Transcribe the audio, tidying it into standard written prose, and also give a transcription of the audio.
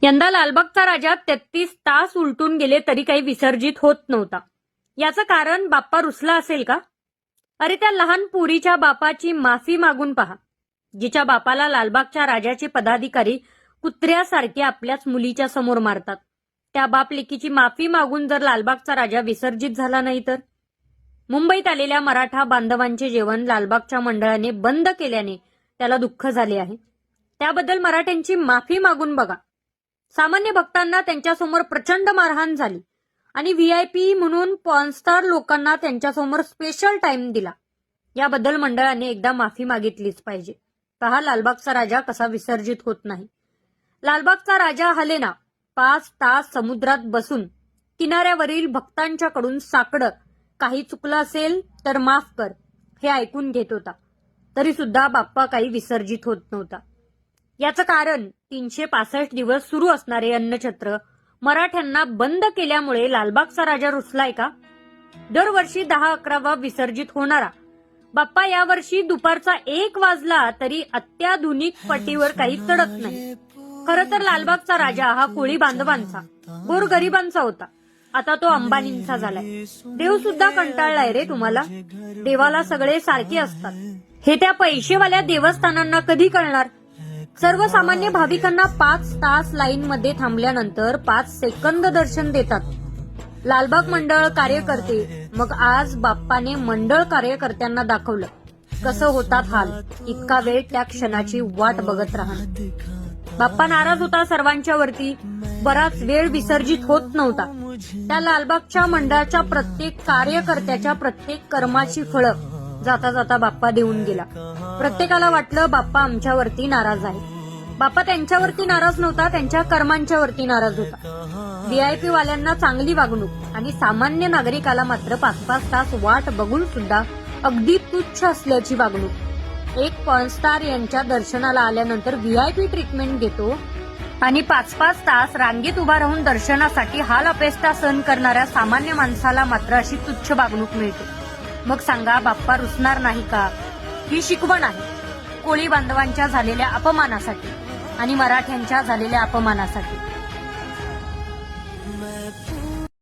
यंदा लालबागचा राजा 33 तास उलटून गेले तरी काही विसर्जित होत नव्हता. याचं कारण बाप्पा रुसला असेल का? अरे त्या लहान पुरीच्या बापाची माफी मागून पहा, जिच्या बापाला लालबागच्या राजाचे पदाधिकारी कुत्र्यासारखे आपल्याच मुलीच्या समोर मारतात. त्या बाप लेकीची माफी मागून जर लालबागचा राजा विसर्जित झाला नाही तर? मुंबईत आलेल्या मराठा बांधवांचे जेवण लालबागच्या मंडळाने बंद केल्याने त्याला दुःख झाले आहे. त्याबद्दल मराठ्यांची माफी मागून बघा. सामान्य भक्तांना त्यांच्यासमोर प्रचंड मारहाण झाली आणि व्हीआयपी म्हणून पॉर्नस्टार लोकांना त्यांच्यासमोर स्पेशल टाइम दिला. याबद्दल मंडळाने एकदा माफी मागितलीच पाहिजे. पहा लालबागचा राजा कसा विसर्जित होत नाही. लालबागचा राजा हलेना 5 तास समुद्रात बसून किनाऱ्यावरील भक्तांच्याकडून साकडं काही चुकलं असेल तर माफ कर हे ऐकून घेत होता. तरी सुद्धा बाप्पा काही विसर्जित होत नव्हता. याचं कारण 365 दिवस सुरू असणारे अन्नछत्र मराठ्यांना बंद केल्यामुळे लालबागचा राजा रुसलाय का? दरवर्षी 10-11 विसर्जित होणारा बाप्पा यावर्षी दुपारचा 1 वाजला तरी अत्याधुनिक पटीवर काही चढत नाही. खरं तर लालबागचा राजा हा कोळी बांधवांचा, गोरगरिबांचा होता. आता तो अंबानींचा झालाय. देव सुद्धा कंटाळलाय रे तुम्हाला. देवाला सगळे सारखे असतात हे त्या पैसेवाल्या देवस्थानांना कधी कळणार? सर्वसामान्य भाविकांना 5 तास लाईनमध्ये थांबल्यानंतर 5 सेकंद दर्शन देतात. लालबाग मंडळ कार्यकर्ते, मग आज बाप्पाने मंडळ कार्यकर्त्यांना दाखवलं कसं होतात हाल. इतका वेळ त्या क्षणाची वाट बघत राहणं. बाप्पा नाराज होता सर्वांच्या वरती. बराच वेळ विसर्जित होत नव्हता. त्या लालबागच्या मंडळाच्या प्रत्येक कार्यकर्त्याच्या प्रत्येक कर्माची फळं जाता जाता बाप्पा देऊन गेला. प्रत्येकाला वाटलं बाप्पा आमच्यावरती नाराज आहे. बाप्पा त्यांच्यावरती नाराज नव्हता, त्यांच्या कर्मांच्या वरती नाराज होता. व्हीआयपी वाल्यांना चांगली वागणूक आणि सामान्य नागरिकाला मात्र 5-5 तास वाट बघून सुद्धा अगदी तुच्छ असल्याची वागणूक. एक पॉर्नस्टार यांच्या दर्शनाला आल्यानंतर व्हीआयपी ट्रीटमेंट घेतो आणि 5-5 तास रांगेत उभा राहून दर्शनासाठी हाल अपेष्टा सहन करणाऱ्या सामान्य माणसाला मात्र अशी तुच्छ वागणूक मिळते. मग सांगा बाप्पा रुसणार नाही का? ही शिकवण आहे कोळी बांधवांच्या झालेल्या अपमानासाठी आणि मराठ्यांच्या झालेल्या अपमानासाठी.